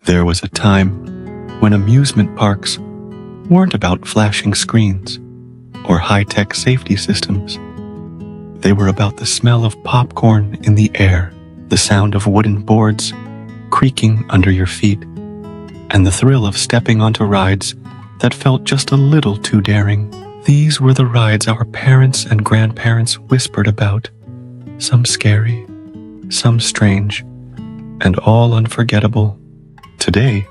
There was a time when amusement parks weren't about flashing screens or high-tech safety systems. They were about the smell of popcorn in the air, the sound of wooden boards creaking under your feet, and the thrill of stepping onto rides that felt just a little too daring. These were the rides our parents and grandparents whispered about, some scary, some strange, and all unforgettable. Today,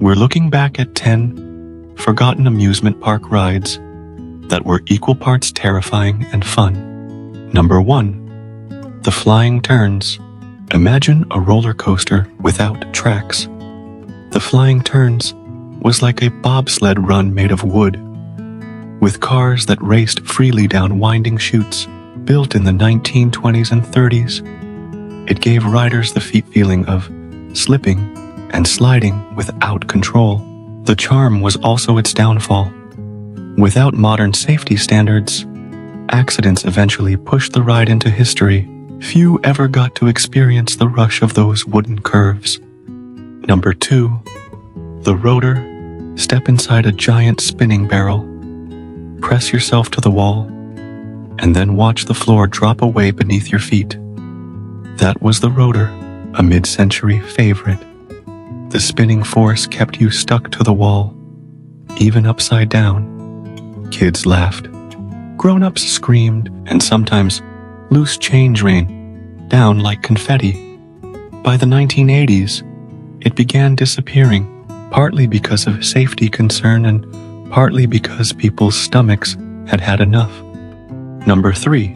we're looking back at 10 forgotten amusement park rides that were equal parts terrifying and fun. Number 1. The Flying Turns. Imagine a roller coaster without tracks. The Flying Turns was like a bobsled run made of wood, with cars that raced freely down winding chutes. Built in the 1920s and 30s, it gave riders the feeling of slipping and sliding without control. The charm was also its downfall. Without modern safety standards, accidents eventually pushed the ride into history. Few ever got to experience the rush of those wooden curves. Number 2. The Rotor. Step inside a giant spinning barrel. Press yourself to the wall, and then watch the floor drop away beneath your feet. That was the Rotor, a mid-century favorite. The spinning force kept you stuck to the wall, even upside down. Kids laughed, grown-ups screamed, and sometimes loose change rained down like confetti. By the 1980s, it began disappearing, partly because of safety concern and partly because people's stomachs had had enough. Number 3.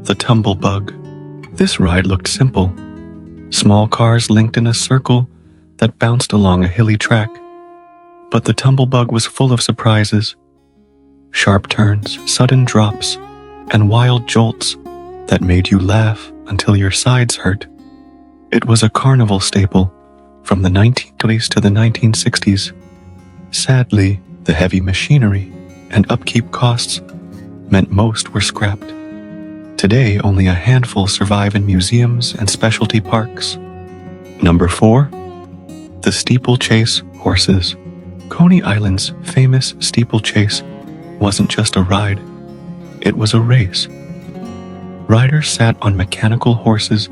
The Tumblebug. This ride looked simple. Small cars linked in a circle that bounced along a hilly track. But the Tumblebug was full of surprises. Sharp turns, sudden drops, and wild jolts that made you laugh until your sides hurt. It was a carnival staple from the 1920s to the 1960s. Sadly, the heavy machinery and upkeep costs meant most were scrapped. Today, only a handful survive in museums and specialty parks. Number 4. The Steeplechase Horses. Coney Island's famous steeplechase wasn't just a ride, it was a race. Riders sat on mechanical horses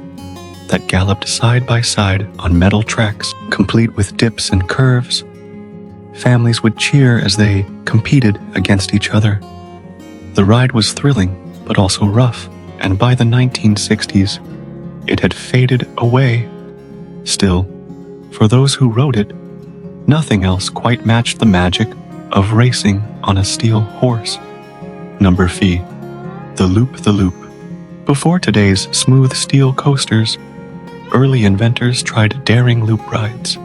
that galloped side by side on metal tracks, complete with dips and curves. Families would cheer as they competed against each other. The ride was thrilling, but also rough, and by the 1960s, it had faded away. Still, for those who rode it, nothing else quite matched the magic of racing on a steel horse. Number 3. The Loop. Before today's smooth steel coasters, early inventors tried daring loop rides.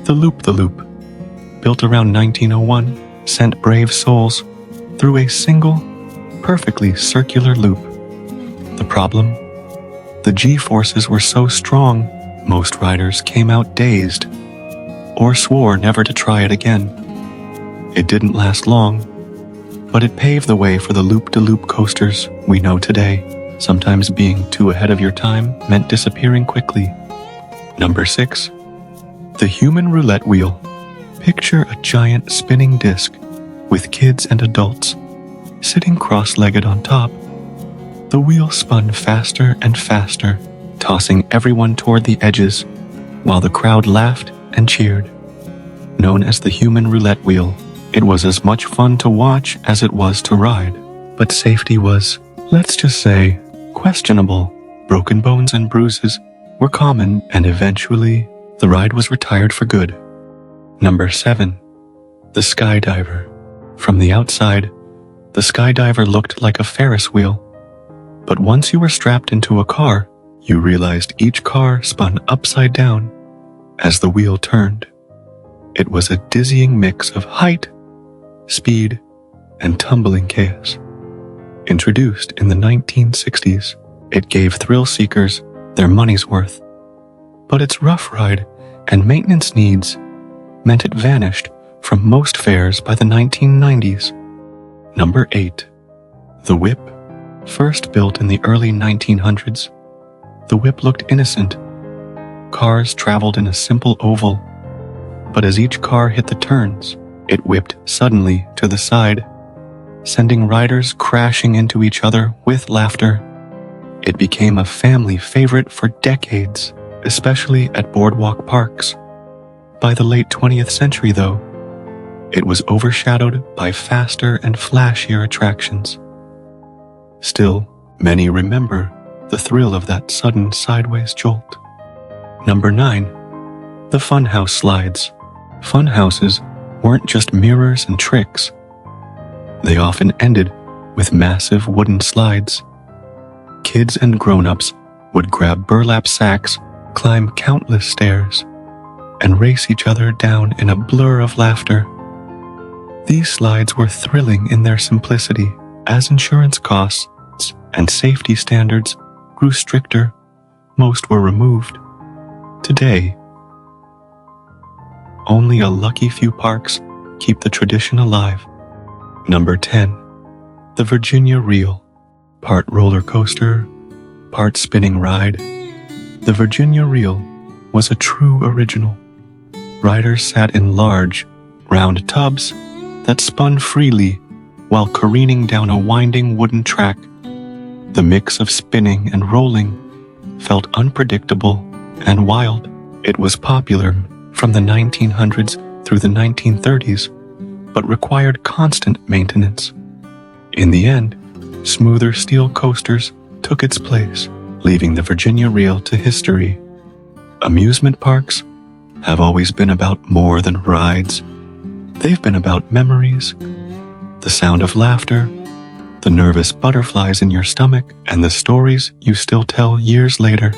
The Loop, built around 1901, sent brave souls through a single, perfectly circular loop. The problem? The G-forces were so strong, most riders came out dazed, or swore never to try it again. It didn't last long, but it paved the way for the loop-de-loop coasters we know today. Sometimes being too ahead of your time meant disappearing quickly. Number 6. The Human Roulette Wheel. Picture a giant spinning disc with kids and adults sitting cross-legged on top. The wheel spun faster and faster, tossing everyone toward the edges, while the crowd laughed and cheered. Known as the Human Roulette Wheel, it was as much fun to watch as it was to ride. But safety was, let's just say, questionable. Broken bones and bruises were common, and eventually, the ride was retired for good. Number 7. The Skydiver. From the outside, the Skydiver looked like a Ferris wheel. But once you were strapped into a car, you realized each car spun upside down as the wheel turned. It was a dizzying mix of height, speed, and tumbling chaos. Introduced in the 1960s, it gave thrill seekers their money's worth. But its rough ride and maintenance needs meant it vanished from most fairs by the 1990s. Number 8. The Whip. First built in the early 1900s, the Whip looked innocent. Cars traveled in a simple oval But as each car hit the turns, it whipped suddenly to the side, sending riders crashing into each other with laughter. It became a family favorite for decades, especially at boardwalk parks. By the late 20th century, though, it was overshadowed by faster and flashier attractions. Still, many remember the thrill of that sudden sideways jolt. Number 9. The funhouse slides. Funhouses weren't just mirrors and tricks. They often ended with massive wooden slides. Kids and grown-ups would grab burlap sacks, climb countless stairs, and race each other down in a blur of laughter. These slides were thrilling in their simplicity. As insurance costs and safety standards grew stricter, most were removed. Today, only a lucky few parks keep the tradition alive. Number 10. The Virginia Reel. Part roller coaster, part spinning ride. The Virginia Reel was a true original. Riders sat in large, round tubs that spun freely while careening down a winding wooden track. The mix of spinning and rolling felt unpredictable and wild. It was popular from the 1900s through the 1930s, but required constant maintenance. In the end, smoother steel coasters took its place, leaving the Virginia Reel to history. Amusement parks have always been about more than rides. They've been about memories, the sound of laughter, the nervous butterflies in your stomach, and the stories you still tell years later.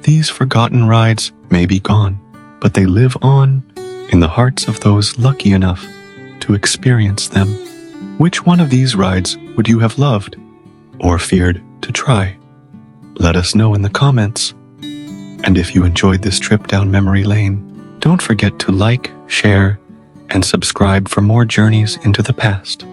These forgotten rides may be gone, but they live on in the hearts of those lucky enough to experience them. Which one of these rides would you have loved or feared to try? Let us know in the comments. And if you enjoyed this trip down memory lane, don't forget to like, share, and subscribe for more journeys into the past.